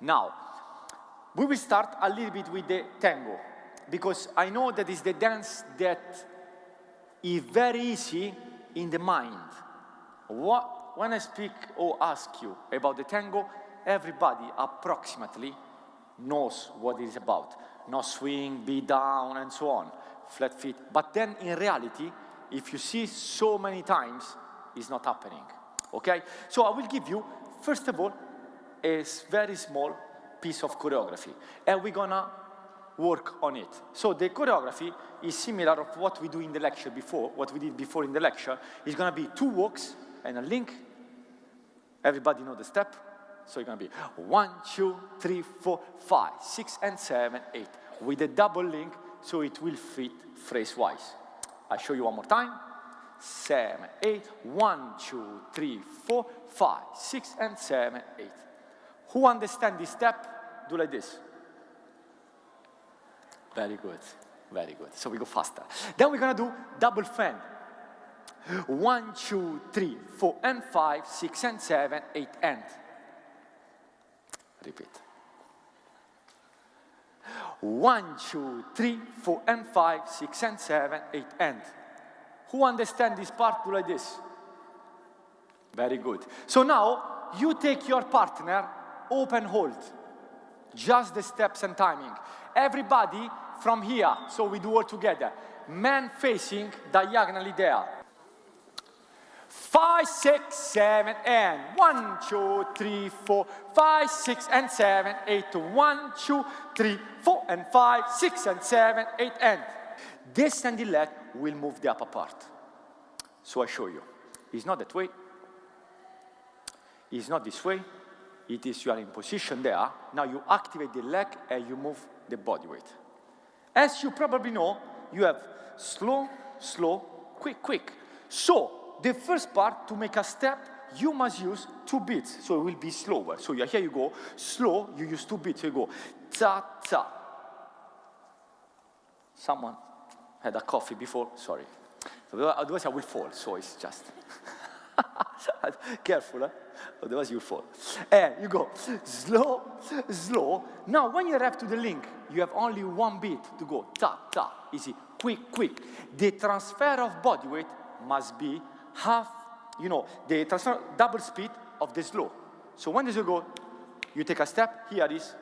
Now, we will start a little bit with the tango, because I know that is the dance that is very easy in the mind. When I speak or ask you about the tango, everybody approximately knows what it is about. No swing, beat down, and so on, flat feet. But then in reality, if you see so many times, it's not happening, okay? So I will give you, first of all, a very small piece of choreography, and we're gonna work on it. So the choreography is similar of what we do in the lecture before, what we did before in the lecture. It's gonna be 2 walks and a link. Everybody know the step? So it's gonna be 1, 2, 3, 4, 5, 6, and 7, 8. With a double link, so it will fit phrase-wise. I'll show you one more time. 7, 8, 1, 2, 3, 4, 5, 6, and 7, 8. Who understand this step? Do like this. Very good, very good. So we go faster. Then we're gonna do double fan. 1, 2, 3, 4, and 5, 6, and 7, 8, and. Repeat. 1, 2, 3, 4, and 5, 6, and 7, 8, and. Who understand this part? Do like this. Very good. So now, you take your partner, open hold. Just the steps and timing. Everybody from here, so we do all together. Man facing diagonally there. 5, 6, 7, and 1, 2, 3, 4, 5, 6, and 7, 8, 1, 2, 3, 4, and 5, 6, and 7, 8, and. This standing leg will move the upper part. So I show you. It's not that way. It's not this way. It is you are in position there. Now you activate the leg and you move the body weight. As you probably know, you have slow, slow, quick, quick. So the first part, to make a step, you must use 2 beats. So it will be slower. So here you go. Slow, you use 2 beats. So you go ta, ta. Someone had a coffee before? Sorry. Otherwise I will fall. So it's just... Careful, huh? Otherwise you fall. And you go slow, slow. Now when you arrive to the link, you have only 1 beat to go ta, ta. Easy, quick, quick. The transfer of body weight must be half, the transfer, double speed of the slow. So when you go, you take a step, here is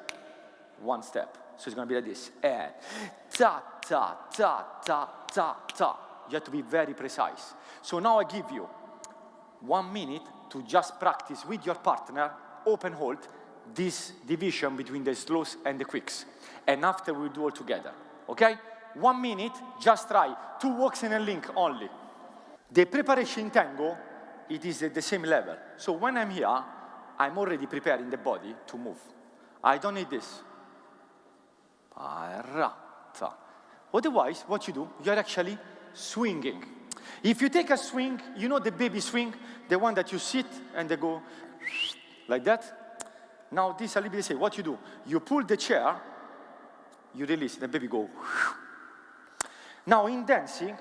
1 step. So it's going to be like this. And ta, ta, ta, ta, ta, ta. You have to be very precise. So now I give you 1 minute to just practice with your partner, open hold, this division between the slows and the quicks. And after we'll do all together, okay? 1 minute, just try. 2 walks and a link only. The preparation in tango, it is at the same level. So when I'm here, I'm already preparing the body to move. I don't need this. Otherwise, what you do, you're actually swinging. If you take a swing, you know the baby swing, the one that you sit and they go like that. Now this a little bit the same. What you do, you pull the chair, you release, the baby go. Now in dancing,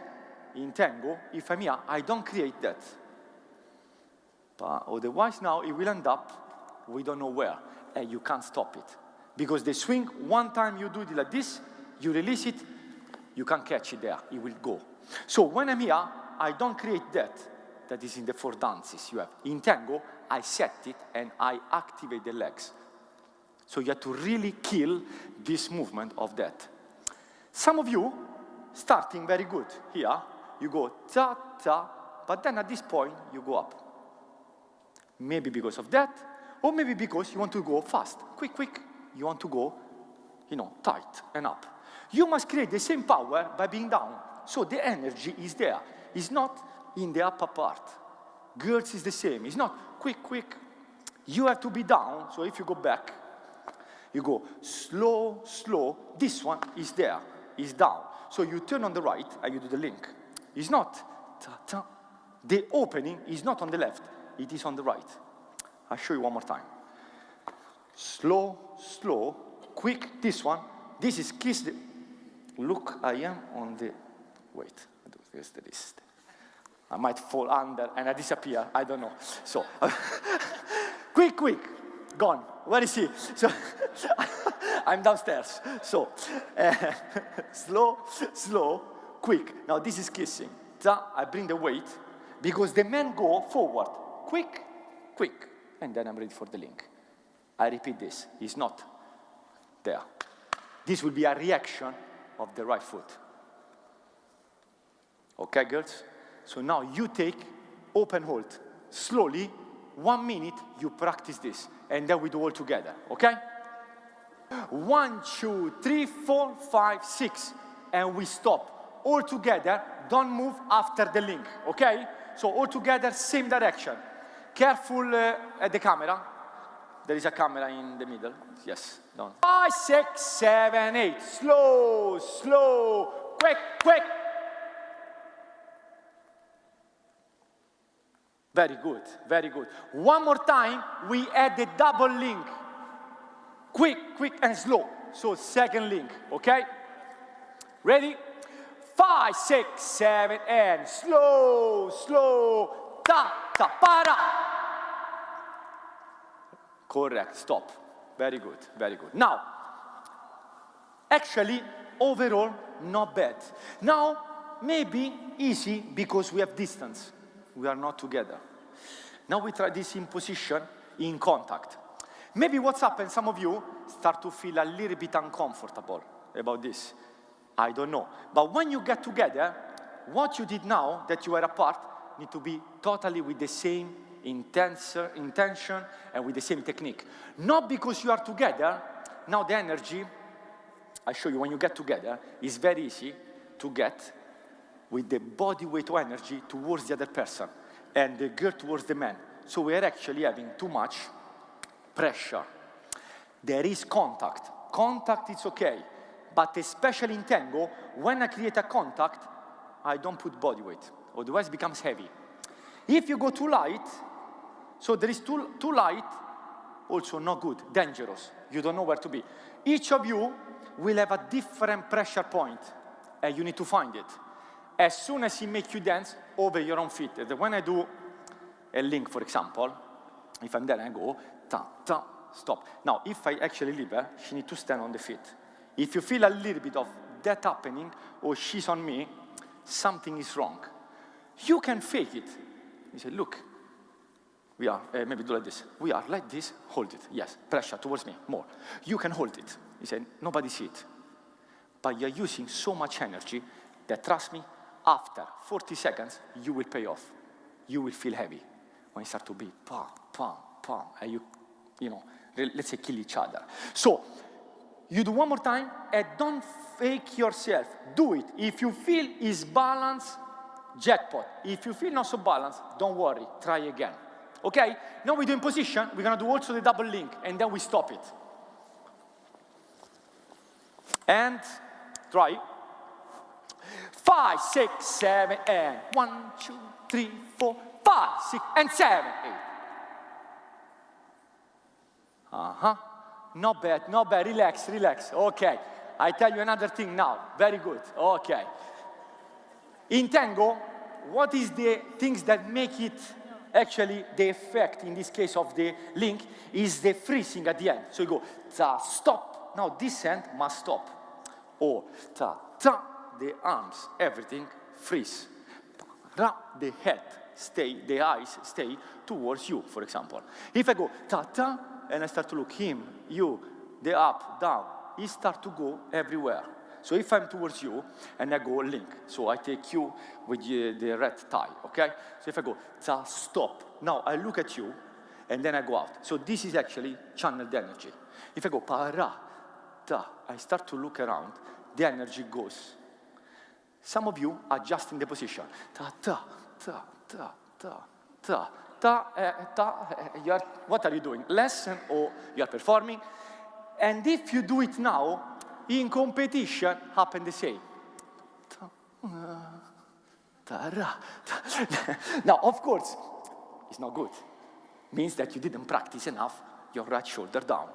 in tango, if I'm here, I don't create that. But otherwise now it will end up, we don't know where, and you can't stop it. Because the swing, one time you do it like this, you release it, you can't catch it there, it will go. So when I'm here, I don't create that. That is in the 4 dances you have. In tango, I set it and I activate the legs. So you have to really kill this movement of that. Some of you, starting very good here, you go ta, ta, but then at this point, you go up. Maybe because of that, or maybe because you want to go fast. Quick, quick. You want to go, tight and up. You must create the same power by being down. So the energy is there. It's not in the upper part. Girls is the same. It's not quick, quick. You have to be down. So if you go back, you go slow, slow. This one is there, is down. So you turn on the right and you do the link. It's not ta-ta. The opening is not on the left. It is on the right. I'll show you one more time. Slow, slow, quick, this one. This is kiss the... Look, I am on the... Wait, here's the list. I might fall under and I disappear, I don't know. So, quick, quick. gone. Where is he? So I'm downstairs. So slow, slow, quick. Now this is kissing. I bring the weight because the men go forward. Quick, quick. And then I'm ready for the link. I repeat this. He's not there. This will be a reaction of the right foot. Okay, girls? So now you take open hold. Slowly, 1 minute, you practice this. And then we do all together, okay? 1, 2, 3, 4, 5, 6. And we stop. All together, don't move after the link, okay? So all together, same direction. Careful at the camera. There is a camera in the middle. Yes, don't. 5, 6, 7, 8. Slow, slow, quick, quick. Very good, very good. One more time, we add the double link. Quick, quick, and slow. So second link, okay? Ready? 5, 6, 7, and slow, slow. Ta, ta, para. Correct, stop. Very good, very good. Now, actually, overall, not bad. Now, maybe easy because we have distance. We are not together. Now we try this in position, in contact. Maybe what's happened, some of you start to feel a little bit uncomfortable about this. I don't know. But when you get together, what you did now, that you are apart, need to be totally with the same intention and with the same technique. Not because you are together, now the energy, I show you, when you get together, is very easy to get with the body weight of energy towards the other person and the girl towards the man. So we are actually having too much pressure. There is contact. Contact is okay, but especially in tango, when I create a contact, I don't put body weight, otherwise it becomes heavy. If you go too light, so there is too light, also not good, dangerous. You don't know where to be. Each of you will have a different pressure point, and you need to find it. As soon as he makes you dance over your own feet. When I do a link, for example, if I'm there and I go, ta, ta, stop. Now, if I actually leave her, she needs to stand on the feet. If you feel a little bit of that happening, or she's on me, something is wrong. You can fake it. You say, look, we are, maybe do like this. We are like this, hold it. Yes, pressure towards me, more. You can hold it. You say, nobody see it. But you're using so much energy that, trust me, after 40 seconds, you will pay off. You will feel heavy. When you start to beat, pam, pam, pam, and you know, let's say kill each other. So, you do one more time, and don't fake yourself. Do it. If you feel is balanced, jackpot. If you feel not so balanced, don't worry, try again. Okay? Now we do in position, we're gonna do also the double link, and then we stop it. And try. 5, 6, 7, and 1, 2, 3, 4, 5, 6, and 7, 8. Not bad, not bad. Relax, relax. Okay. I tell you another thing now. Very good. Okay. In tango, what is the things that make it actually the effect in this case of the link is the freezing at the end. So you go ta, stop. Now this hand must stop. Or ta, ta. The arms, everything, freeze. The head stay, the eyes stay towards you, for example. If I go ta-ta, and I start to look him, you, the up, down, he start to go everywhere. So if I'm towards you, and I go link, so I take you with the red tie, okay? So if I go ta, stop, now I look at you, and then I go out. So this is actually channeled energy. If I go para, ta, I start to look around, the energy goes. Some of you adjusting the position. Ta, ta, ta, ta, ta, ta, ta, ta. What are you doing? Lesson or you are performing? And if you do it now, in competition, happen the same. Ta, ta, ra, ta. Now, of course, it's not good. Means that you didn't practice enough your right shoulder down.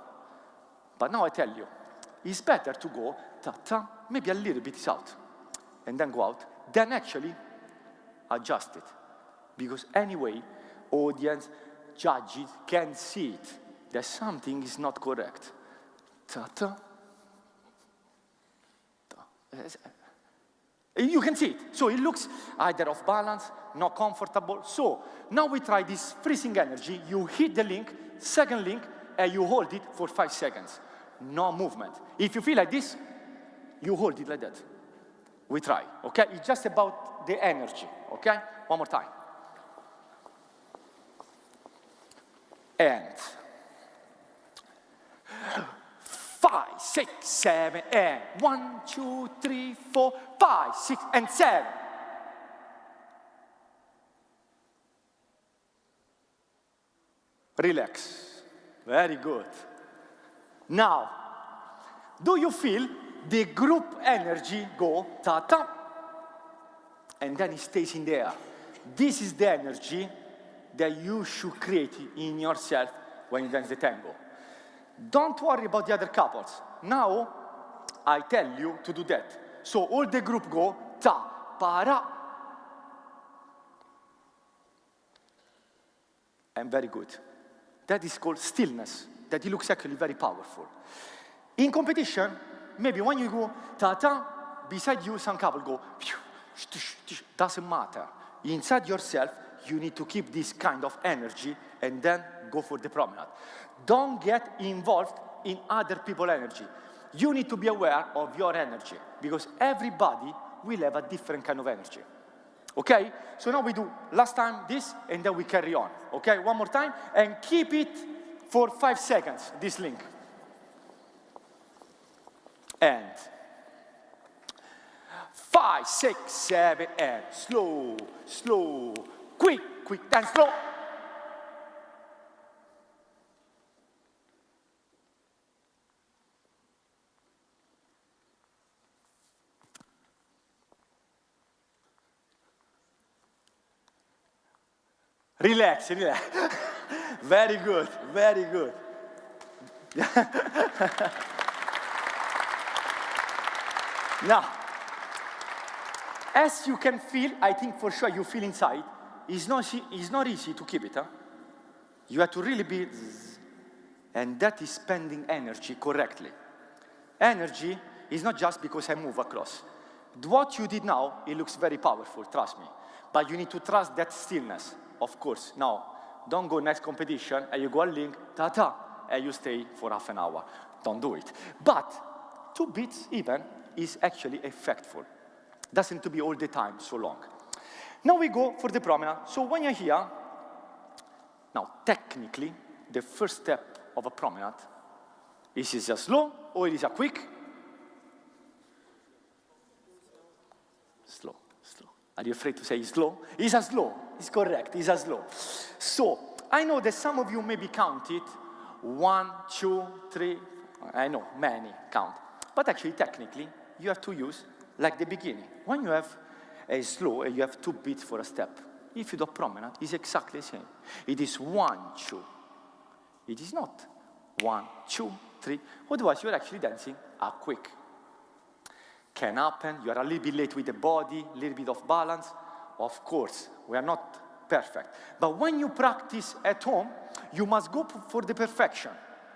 But now I tell you, it's better to go ta, ta, maybe a little bit is out. And then go out, then actually adjust it. Because anyway, audience, judges can see it. that something is not correct. Ta-ta. You can see it. So it looks either off balance, not comfortable. So now we try this freezing energy. You hit the link, second link, and you hold it for 5 seconds. No movement. If you feel like this, you hold it like that. We try, okay? It's just about the energy, okay? One more time. And 5, 6, 7, and 1, 2, 3, 4, 5, 6, and 7. Relax. Very good. Now, do you feel the group energy go ta-ta? And then it stays in there. This is the energy that you should create in yourself when you dance the tango. Don't worry about the other couples. Now, I tell you to do that. So all the group go ta, para. And very good. That is called stillness. That it looks actually very powerful. In competition, maybe when you go ta-ta, beside you some couple go, doesn't matter. Inside yourself, you need to keep this kind of energy and then go for the promenade. Don't get involved in other people's energy. You need to be aware of your energy because everybody will have a different kind of energy. Okay? So now we do last time this and then we carry on. Okay? One more time and keep it for 5 seconds, this link. And 5, 6, 7, and slow, slow, quick, quick, and slow. Relax, relax. Very good, very good. Now, as you can feel, I think for sure you feel inside, it's not easy to keep it. Huh? You have to really be, and that is spending energy correctly. Energy is not just because I move across. What you did now, it looks very powerful, trust me. But you need to trust that stillness, of course. Now, don't go next competition and you go a link, ta-ta, and you stay for half an hour. Don't do it. But 2 beats even is actually effectful. Doesn't have to be all the time so long. Now we go for the promenade. So when you're here, now technically, the first step of a promenade is it a slow or it is a quick? Slow, slow. Are you afraid to say slow? It's a slow. It's correct. It's a slow. So I know that some of you maybe count it 1, 2, 3. I know many count, but actually technically you have to use like the beginning. When you have a slow and you have 2 beats for a step, if you do a promenade, it's exactly the same. It is 1, 2. It is not 1, 2, 3. Otherwise, you're actually dancing a quick. Can happen. You are a little bit late with the body, a little bit off balance. Of course, we are not perfect. But when you practice at home, you must go for the perfection.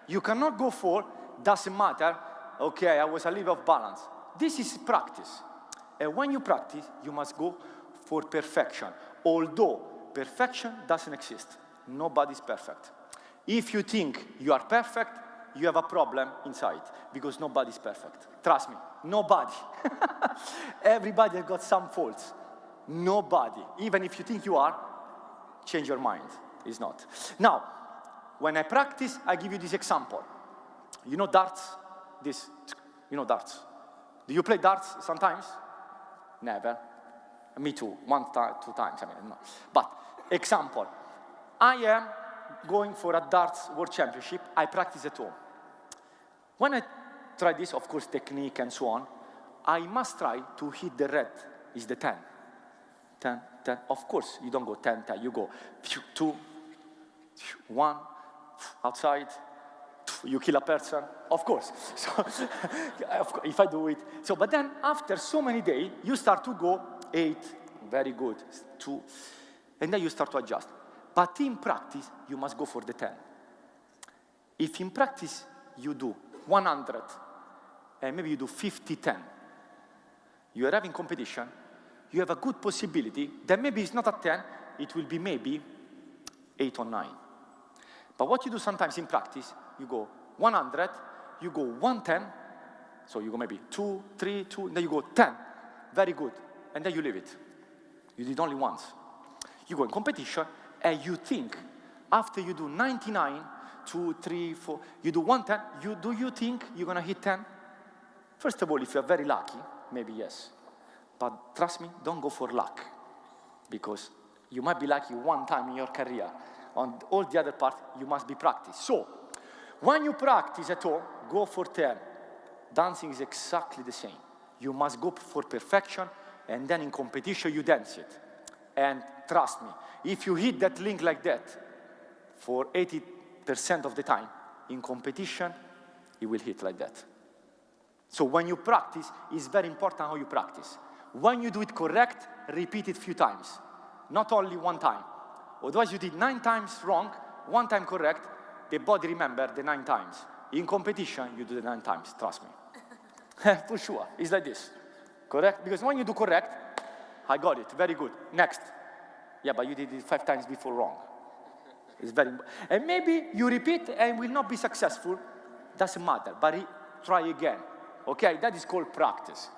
You cannot go for, doesn't matter, okay, I was a little off balance. This is practice. And when you practice, you must go for perfection. Although perfection doesn't exist. Nobody's perfect. If you think you are perfect, you have a problem inside because nobody's perfect. Trust me, nobody. Everybody has got some faults. Nobody. Even if you think you are, change your mind. It's not. Now, when I practice, I give you this example. You know darts? This, you know darts. Do you play darts sometimes? Never. Me too. 1 time, 2 times. I mean, no. But example, I am going for a darts world championship. I practice at home. When I try this, of course, technique and so on, I must try to hit the red. Is the 10. 10, 10. Of course, you don't go 10, 10. You go 2, 1, outside. You kill a person, of course. So, if I do it. So, but then after so many days, you start to go 8, very good, 2, and then you start to adjust. But in practice, you must go for the 10. If in practice you do 100, and maybe you do 50-10, you are having competition, you have a good possibility that maybe it's not a 10, it will be maybe 8 or 9. But what you do sometimes in practice, you go 100, you go 110, so you go maybe 2, 3, 2, and then you go 10. Very good. And then you leave it. You did only once. You go in competition, and you think, after you do 99, 2, 3, 4, you do 110, do you think you're going to hit 10? First of all, if you're very lucky, maybe yes. But trust me, don't go for luck. Because you might be lucky one time in your career. On all the other part, you must be practice. So, when you practice at home, go for 10. Dancing is exactly the same. You must go for perfection, and then in competition, you dance it. And trust me, if you hit that link like that for 80% of the time, in competition, it will hit like that. So when you practice, it's very important how you practice. When you do it correct, repeat it a few times. Not only one time. Otherwise, you did 9 times wrong, 1 time correct, the body remember the 9 times. In competition, you do the 9 times, trust me. For sure, it's like this. Correct? Because when you do correct, I got it, very good. Next. Yeah, but you did it 5 times before wrong. It's very important. And maybe you repeat and will not be successful. Doesn't matter, but try again. Okay, that is called practice.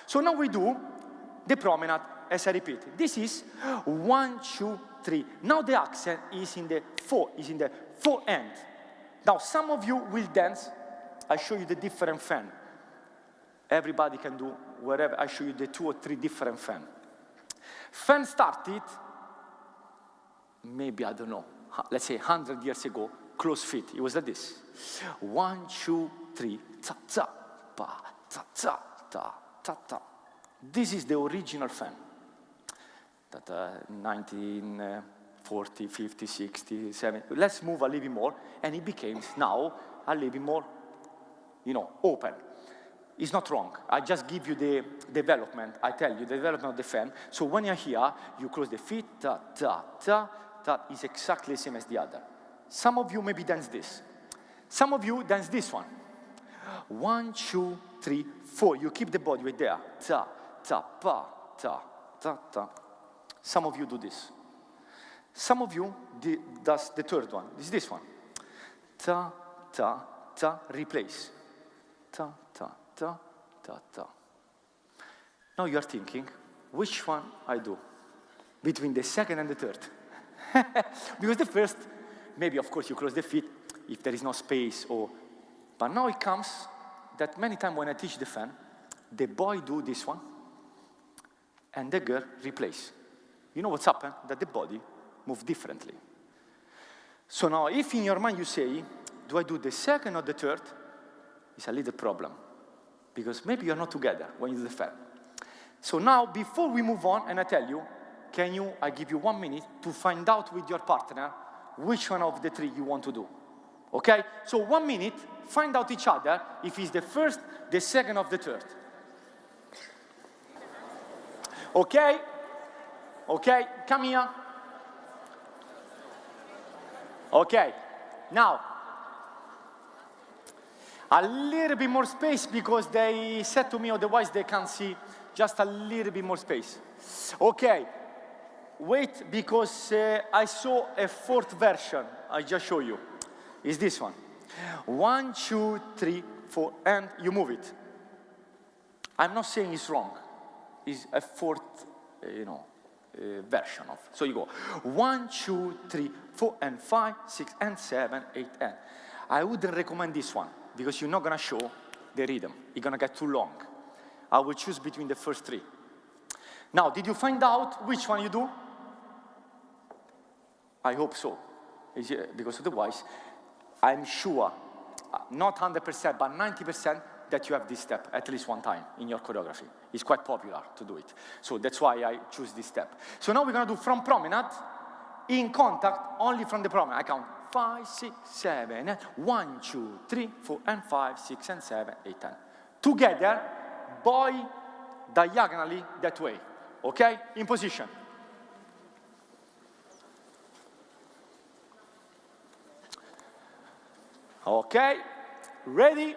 So now we do the promenade, as I repeat. This is 1, 2, 3. Now the accent is in the 4, end. Now some of you will dance. I show you the different fan. Everybody can do wherever. I show you the 2 or 3 different fan. Fan started, maybe, I don't know, let's say 100 years ago, close fit. It was like this. 1, 2, 3, ta, ta, pa, ta, ta, ta, ta, ta. This is the original fan. That 1940, 50, 60, 70. Let's move a little bit more, and it became now a little bit more, open. It's not wrong. I just give you the development. I tell you the development of the fan. So when you're here, you close the feet, ta, ta, ta, ta. Is exactly the same as the other. Some of you maybe dance this. Some of you dance this one. 1, 2, 3, 4. You keep the body right there. Ta, ta, pa, ta, ta, ta. Some of you do this. Some of you does the third one. This one. Ta, ta, ta, replace. Ta, ta, ta, ta, ta. Now you are thinking, which one I do? Between the second and the third. Because the first, maybe of course you close the feet if there is no space, but now it comes that many times when I teach the fan, the boy do this one, and the girl replace. You know what's happened? That the body moves differently. So now if in your mind you say, do I do the second or the third? It's a little problem. Because maybe you're not together when you do the fan. So now, before we move on, and I tell you, I give you 1 minute to find out with your partner which one of the 3 you want to do. Okay? So 1 minute, find out each other if it's the first, the second, or the third. Okay? Okay, come here. Okay, now, a little bit more space because they said to me otherwise they can't see. Just a little bit more space. Okay, wait because I saw a 4th version. I just show you. Is this one. 1, 2, 3, 4, and you move it. I'm not saying it's wrong. It's a 4th, version of. So you go 1, 2, 3, 4, and 5, 6, and 7, 8, and. I wouldn't recommend this one because you're not going to show the rhythm. It's going to get too long. I will choose between the first 3. Now, did you find out which one you do? I hope so. Because otherwise, I'm sure, not 100%, but 90%, that you have this step at least 1 time in your choreography. It's quite popular to do it. So that's why I choose this step. So now we're going to do from promenade, in contact, only from the promenade. I count 5, 6, 7, 1, 2, 3, 4, and 5, 6, and 7, 8, 10. Together, boy, diagonally, that way. Okay? In position. Okay, ready?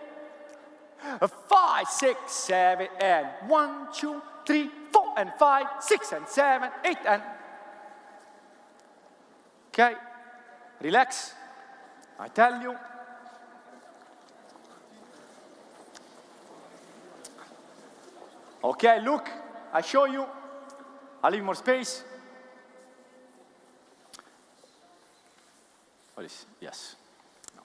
5, 6, 7, and 1, 2, 3, 4, and 5, 6, and 7, 8, and... Okay, relax, I tell you. Okay, look, I show you. I leave more space. What is, yes. No.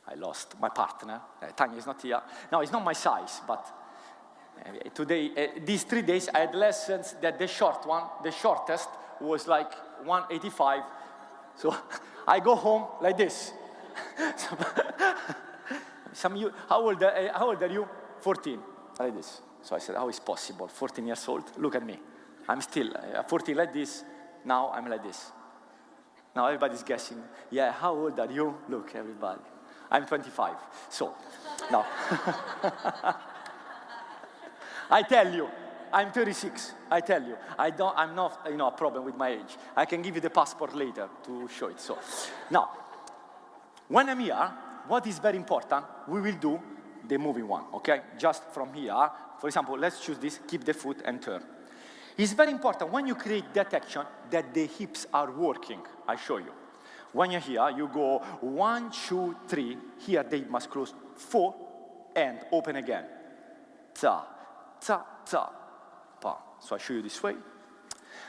I lost my partner. Tanya is not here. No, it's not my size, but today, these 3 days, I had lessons that the short one, the shortest, was like 185. So I go home like this. How old are you? 14, like this. So I said, how is possible? 14 years old, look at me. I'm still 14 like this, now I'm like this. Now everybody's guessing, yeah, how old are you? Look, everybody. I'm 25, so, now. I tell you, I'm 36, I tell you. I'm not, a problem with my age. I can give you the passport later to show it, so. Now, when I'm here, what is very important, we will do the moving one, okay? Just from here, for example, let's choose this, keep the foot and turn. It's very important when you create that action that the hips are working. I show you. When you're here, you go 1, 2, 3. Here they must close 4 and open again. Ta, ta, ta, pa. So I show you this way.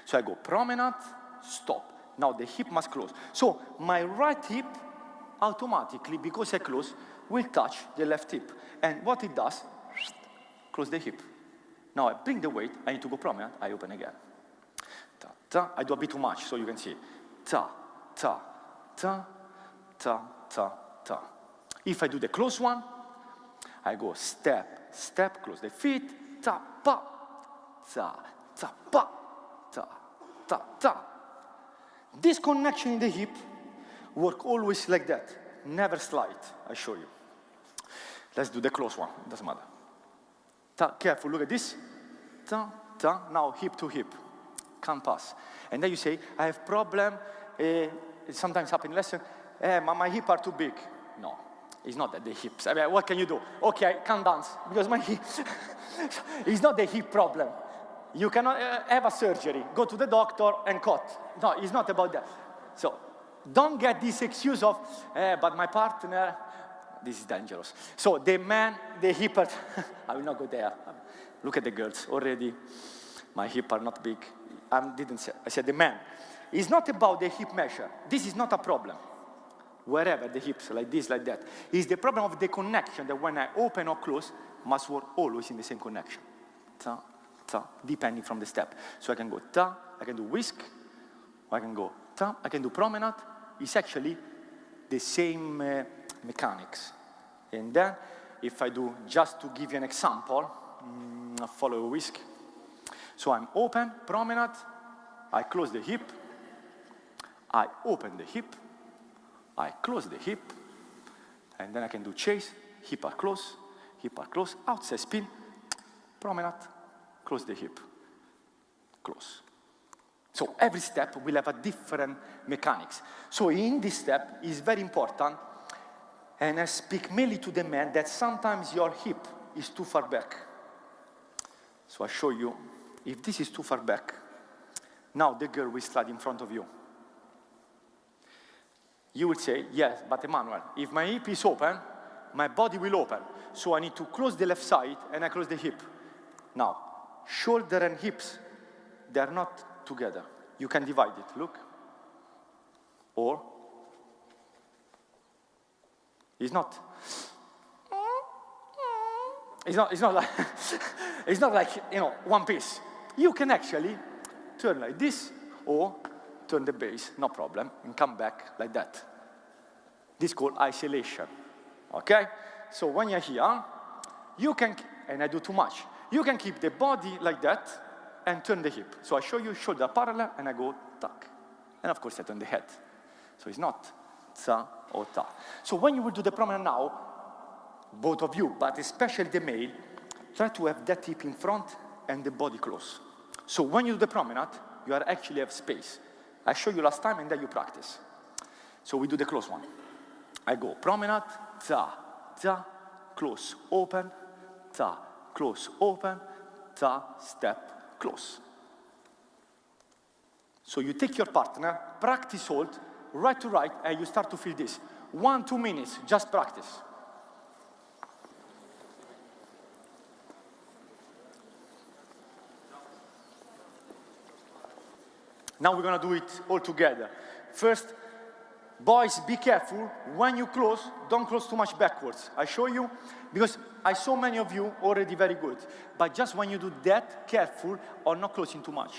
So I go promenade, stop. Now the hip must close. So my right hip automatically, because I close, will touch the left hip. And what it does, close the hip. Now I bring the weight, I need to go promenade, I open again. Ta, ta. I do a bit too much, so you can see. Ta, ta, ta, ta, ta, ta. If I do the close one, I go step, step, close the feet, ta, pa, ta, ta, pa, ta, ta, ta. This connection in the hip work always like that, never slide, I show you. Let's do the close one, doesn't matter. Ta, careful, look at this. Ta, ta, now hip to hip, can't pass. And then you say, I have problem, it sometimes happen in lesson, my hip are too big. No, it's not that the hips, I mean, what can you do? Okay, I can't dance, because my hips, it's not the hip problem. You cannot have a surgery, go to the doctor and cut. No, it's not about that. So, don't get this excuse of, but my partner, this is dangerous. So the man, the hip, I will not go there. Look at the girls already. My hip are not big. I said the man. It's not about the hip measure. This is not a problem. Wherever the hips, like this, like that. It's the problem of the connection that when I open or close, must work always in the same connection. Ta, ta, depending from the step. So I can go ta, I can do whisk, or I can go ta, I can do promenade. It's actually the same mechanics. And then, if I do, just to give you an example, follow a whisk. So I'm open, promenade, I close the hip, I open the hip, I close the hip, and then I can do chase, hip are close, outside spin, promenade, close the hip, close. So every step will have a different mechanics. So in this step is very important, and I speak mainly to the men that sometimes your hip is too far back. So I show you, if this is too far back, now the girl will slide in front of you. You will say, yes, but Emanuel, if my hip is open, my body will open. So I need to close the left side and I close the hip. Now, shoulder and hips, they are not together. You can divide it, look. Or, it's not like, it's not like, one piece. You can actually turn like this, or turn the base, no problem, and come back like that. This is called isolation, okay? So when you're here, you can, and I do too much, you can keep the body like that, and turn the hip. So I show you shoulder parallel, and I go tuck. And of course I turn the head. So it's not ta or ta. So when you will do the promenade now, both of you, but especially the male, try to have that hip in front and the body close. So when you do the promenade, you are actually have space. I showed you last time and then you practice. So we do the close one. I go promenade, ta, ta, close, open, ta, close, open, ta, step, close. So you take your partner, practice hold, right to right, and you start to feel this. 1-2 minutes, just practice. Now we're going to do it all together. First, boys, be careful. When you close, don't close too much backwards. I show you, because I saw many of you already very good. But just when you do that, careful or not closing too much.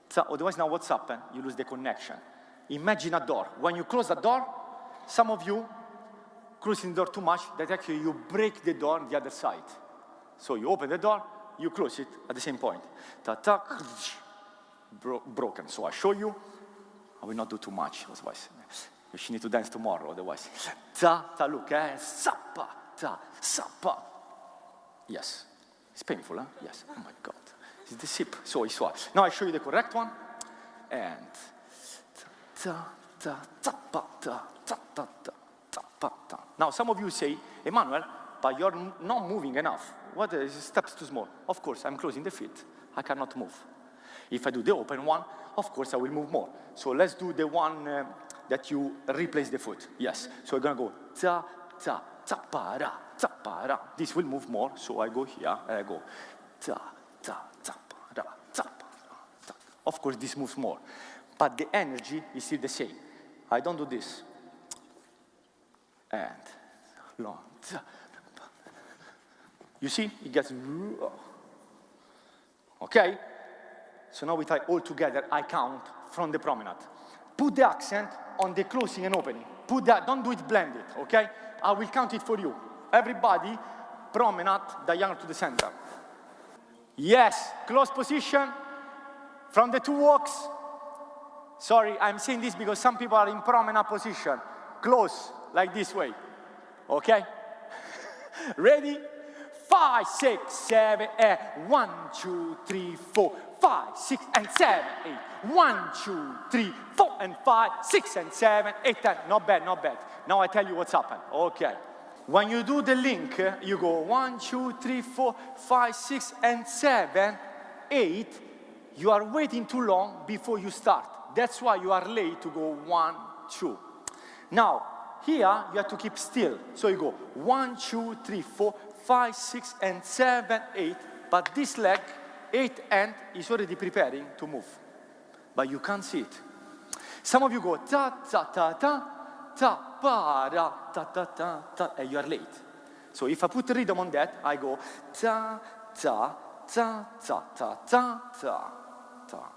So otherwise, now what's happened? You lose the connection. Imagine a door. When you close the door, some of you closing the door too much, that actually you break the door on the other side. So you open the door, you close it at the same point. Ta-ta, broken. So I show you. I will not do too much, otherwise. She need to dance tomorrow, otherwise. Ta, ta, look, sappa, ta, sappa. Yes. It's painful, huh? Yes. Oh my God. It's the sip. So it's what? Now I show you the correct one. And ta, ta, tappa, ta, ta, ta, ta, tappa, ta. Now some of you say, Emanuel, but you're not moving enough. What is steps too small? Of course, I'm closing the feet. I cannot move. If I do the open one, of course I will move more. So let's do the one that you replace the foot. Yes. So we're going to go ta, ta, tapara, tapara. This will move more. So I go here and I go ta, ta, tapara, tapara. Of course, this moves more. But the energy is still the same. I don't do this. And long. You see? It gets... Okay? So now we try all together. I count from the promenade. Put the accent on the closing and opening. Put that, don't do it blended, okay? I will count it for you. Everybody, promenade, diagonal to the center. Yes, close position from the 2 walks. Sorry, I'm saying this because some people are in promenade position. Close, like this way, okay? Ready? 5, 6, 7, 8. 1, 2, 3, 4. 5, 6, and 7, 8. 1, 2, 3, 4, and 5, 6, and 7, 8, 10. Not bad, not bad. Now I tell you what's happened. Okay. When you do the link, you go 1, 2, 3, 4, 5, 6, and 7, 8. You are waiting too long before you start. That's why you are late to go 1, 2. Now, here you have to keep still. So you go 1, 2, 3, 4, 5, 6, and 7, 8. But this leg, 8 end, is already preparing to move. But you can't see it. Some of you go ta, ta, ta, ta, ta, pa, ra, ta, ta, ta, ta, and you are late. So if I put rhythm on that, I go ta, ta, ta, ta, ta, ta, ta, ta.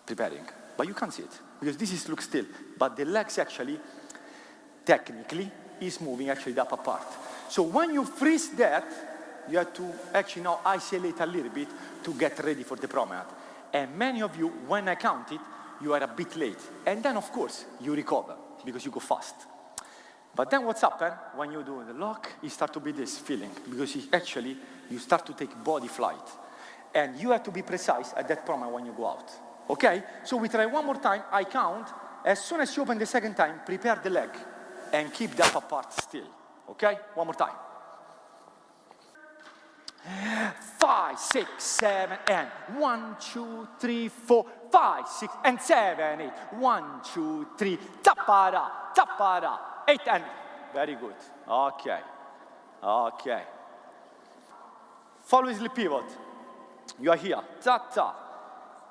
Preparing. But you can't see it, because this is look still. But the legs actually, technically, is moving actually the upper part. So when you freeze that, you have to actually now isolate a little bit to get ready for the promenade. And many of you, when I count it, you are a bit late. And then, of course, you recover, because you go fast. But then what's happened, when you do the lock, you start to be this feeling, because actually, you start to take body flight. And you have to be precise at that promenade when you go out. Okay? So we try one more time, I count. As soon as you open the second time, prepare the leg, and keep the upper part still. Okay? One more time. 5, 6, 7, and 1, 2, 3, 4, 5, 6, and 7, 8. 1, 2, 3, tapara, tapara, 8, and very good. Okay. Okay. Follow easily pivot. You are here. Ta ta.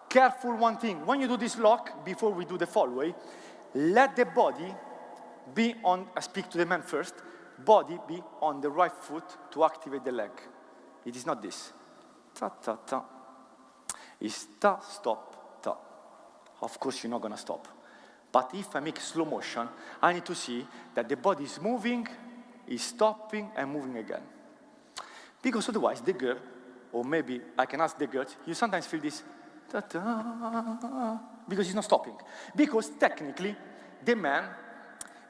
Careful one thing. When you do this lock, before we do the follow-away, let the body be on, I speak to the man first, body be on the right foot to activate the leg. It is not this. Ta, ta, ta. It's ta, stop, ta. Of course, you're not going to stop. But if I make slow motion, I need to see that the body is moving, is stopping, and moving again. Because otherwise, the girl, or maybe I can ask the girl, you sometimes feel this, ta, ta, because he's not stopping. Because technically, the man,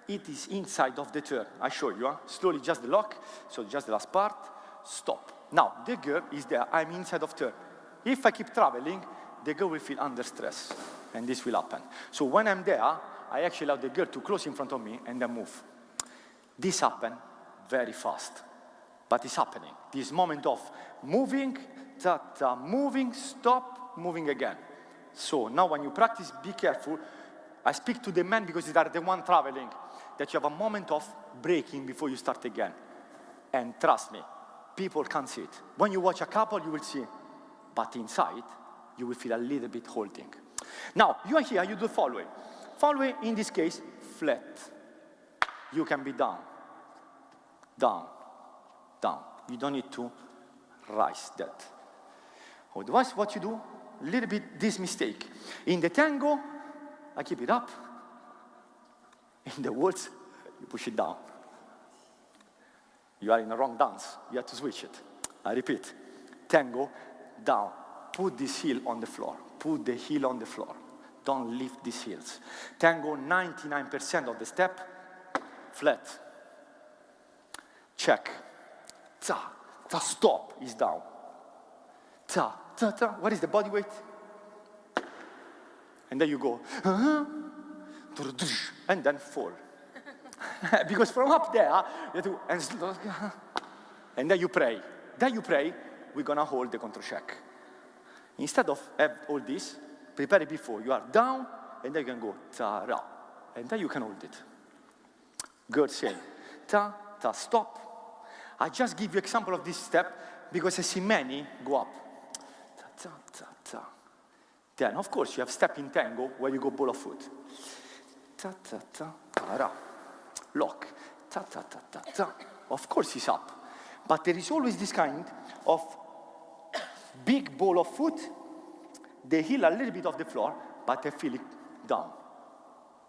it is inside of the turn. I show you, slowly just the lock, so just the last part, stop. Now, the girl is there, I'm inside of turn. If I keep traveling, the girl will feel under stress, and this will happen. So when I'm there, I actually allow the girl to close in front of me and then move. This happens very fast, but it's happening. This moment of moving, ta-ta, moving, stop, moving again. So now when you practice, be careful. I speak to the men because they are the one traveling, that you have a moment of breaking before you start again. And trust me, people can't see it. When you watch a couple, you will see, but inside, you will feel a little bit holding. Now, you are here, you do following. Following, in this case, flat. You can be down, down, down. You don't need to rise that. Otherwise, what you do, a little bit this mistake. In the tango, I keep it up. In the waltz, you push it down. You are in the wrong dance. You have to switch it. I repeat. Tango, down. Put this heel on the floor. Put the heel on the floor. Don't lift these heels. Tango, 99% of the step, flat. Check. Ta, ta, stop is down. Ta, ta, ta. What is the body weight? And then you go, and then fall. Because from up there, you have to, and then you pray. Then you pray, we're going to hold the control check. Instead of have all this, prepare it before. You are down, and then you can go, ta-ra. And then you can hold it. Good, same. Ta, ta, stop. I just give you example of this step, because I see many go up. Ta, ta, ta, ta. Then, of course, you have step in tango, where you go ball of foot. Ta, ta, ta, ta-ra. Lock. Ta, ta, ta, ta, ta. Of course, it's up. But there is always this kind of big ball of foot, they heel a little bit off the floor, but they feel it down.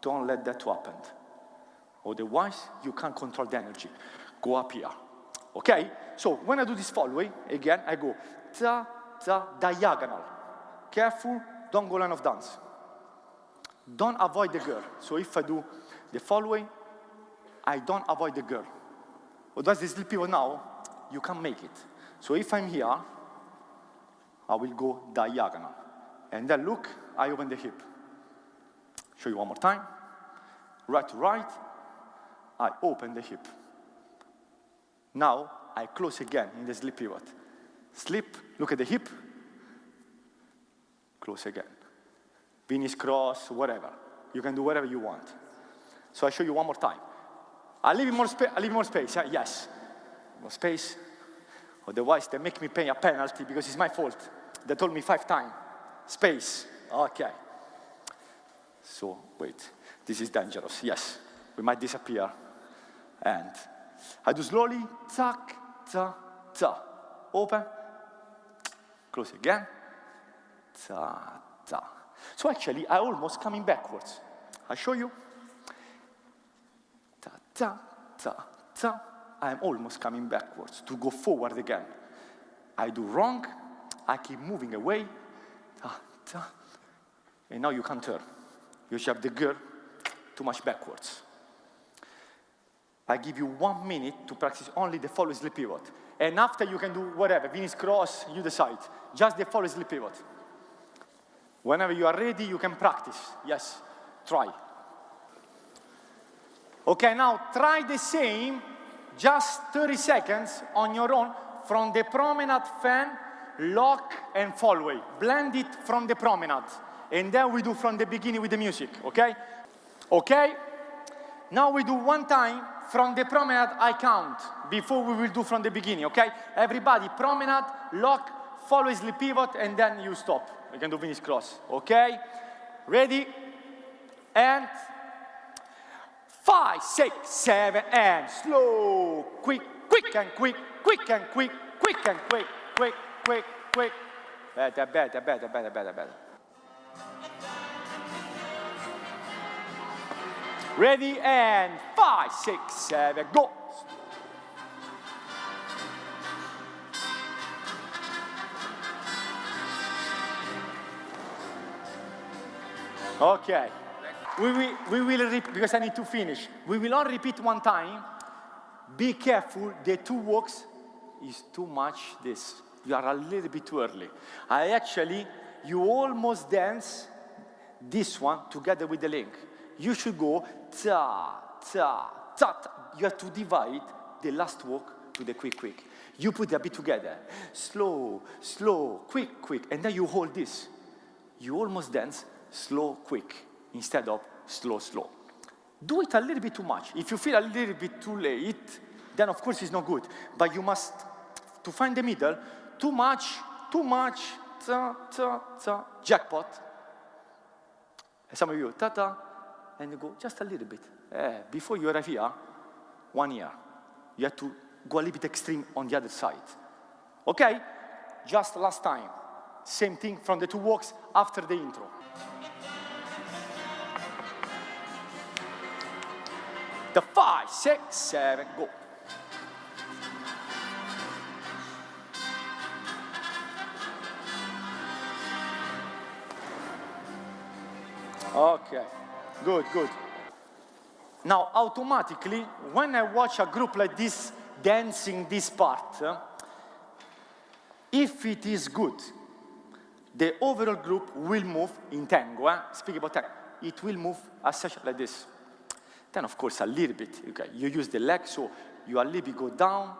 Don't let that happen. Otherwise, you can't control the energy. Go up here. Okay? So when I do this following, again, I go ta, ta, diagonal. Careful, don't go line of dance. Don't avoid the girl. So if I do the following, I don't avoid the girl. Otherwise, this little pivot now, you can't make it. So if I'm here, I will go diagonal. And then look, I open the hip. Show you one more time. Right to right, I open the hip. Now, I close again in the slip pivot. Slip, look at the hip, close again. Finish cross, whatever. You can do whatever you want. So I show you one more time. I leave more space, yes. More space. Otherwise, they make me pay a penalty because it's my fault. They told me 5 times. Space. Okay. So, wait. This is dangerous. Yes. We might disappear. And I do slowly. Tac, ta, ta. Open. Close again. Ta, ta. So actually, I almost coming backwards. I show you. Ta, ta, ta, ta. I'm almost coming backwards to go forward again. I do wrong, I keep moving away, ta, ta. And now you can't turn. You should have the girl too much backwards. I give you 1 minute to practice only the follow slip pivot. And after you can do whatever, finish cross, you decide. Just the follow slip pivot. Whenever you are ready, you can practice. Yes, try. Okay, now try the same. Just 30 seconds on your own from the promenade fan, lock and follow. Blend it from the promenade. And then we do from the beginning with the music, okay? Okay? Now we do 1 time from the promenade I count before we will do from the beginning, okay? Everybody, promenade, lock, follow slip pivot, and then you stop. We can do finish cross, okay? Ready? And 5, 6, 7, and slow, quick, quick and quick, quick and quick, quick and quick, quick, quick, quick. Better, better, better, better, better, better. Ready, and 5, 6, 7, go. Okay. We will repeat, because I need to finish. We will all repeat 1 time. Be careful, the 2 walks is too much this. You are a little bit too early. You almost dance this one together with the link. You should go ta, ta, ta, ta. You have to divide the last walk to the quick, quick. You put a bit together. Slow, slow, quick, quick. And then you hold this. You almost dance slow, quick, instead of slow, slow. Do it a little bit too much. If you feel a little bit too late, then of course it's not good. But you must, to find the middle, too much, ta, ta, ta, jackpot. And some of you, ta, ta, and you go just a little bit. Before you arrive here, 1 year. You have to go a little bit extreme on the other side. Okay? Just last time. Same thing from the 2 walks after the intro. The 5, 6, 7, go. Okay, good, good. Now, automatically, when I watch a group like this dancing this part, if it is good, the overall group will move in tango. Speaking about tango, it will move as such like this. Then, of course, a little bit. Okay, you use the leg, so you a little bit go down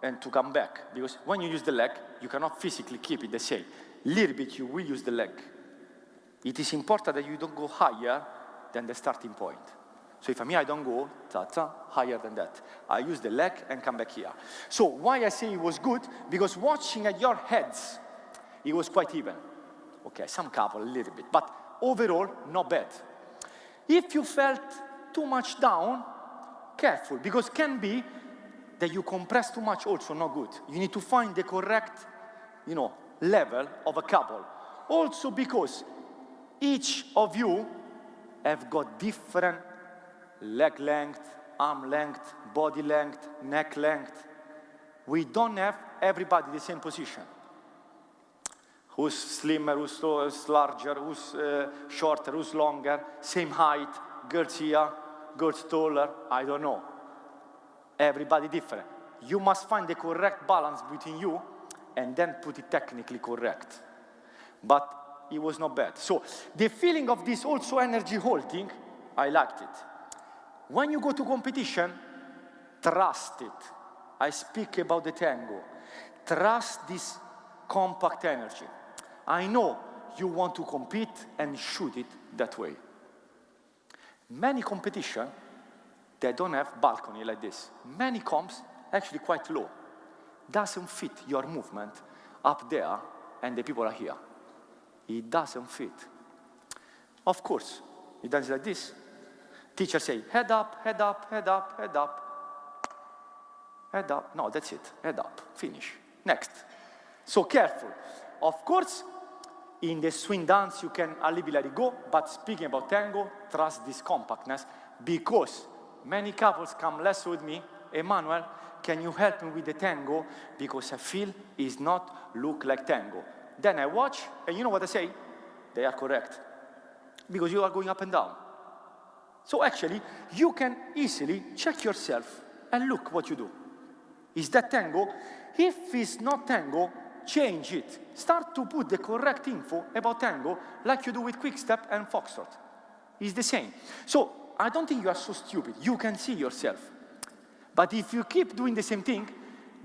and to come back. Because when you use the leg, you cannot physically keep it the same. Little bit, you will use the leg. It is important that you don't go higher than the starting point. So if I'm here, I don't go ta-ta, higher than that. I use the leg and come back here. So why I say it was good? Because watching at your heads, it was quite even. Okay, some couple a little bit, but overall, not bad. If you felt too much down, careful, because can be that you compress too much also not good. You need to find the correct, level of a couple. Also because each of you have got different leg length, arm length, body length, neck length. We don't have everybody the same position. Who's slimmer, who's larger, who's shorter, who's longer, same height, girls here, girls taller, I don't know. Everybody different. You must find the correct balance between you and then put it technically correct. But it was not bad. So the feeling of this also energy holding, I liked it. When you go to competition, trust it. I speak about the tango. Trust this compact energy. I know you want to compete and shoot it that way. Many competition, they don't have balcony like this. Many comps, actually quite low. Doesn't fit your movement up there and the people are here. It doesn't fit. Of course, it does like this. Teacher say, head up, head up, head up, head up. Head up. No, that's it. Head up. Finish. Next. So careful. Of course, in the swing dance, you can a little bit let it go, but speaking about tango, trust this compactness, because many couples come lesson with me, Emanuel, can you help me with the tango? Because I feel it's not look like tango. Then I watch, and you know what I say? They are correct. Because you are going up and down. So actually, you can easily check yourself and look what you do. Is that tango? If it's not tango, change it. Start to put the correct info about tango like you do with quick step and foxtrot. It's the same. So I don't think you are so stupid. You can see yourself. But if you keep doing the same thing,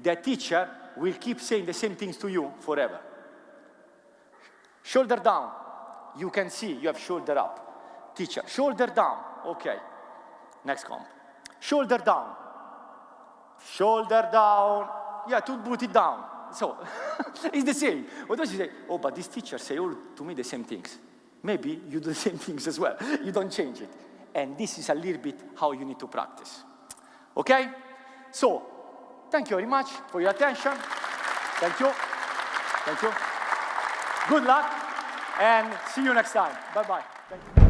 the teacher will keep saying the same things to you forever. Shoulder down. You can see you have shoulder up. Teacher, shoulder down. Okay. Next comp. Shoulder down. Shoulder down. Yeah, to put it down. So, it's the same. What does he say? Oh, but this teacher say all to me the same things. Maybe you do the same things as well. You don't change it. And this is a little bit how you need to practice. Okay? So, thank you very much for your attention. Thank you. Thank you. Good luck. And see you next time. Bye-bye. Thank you.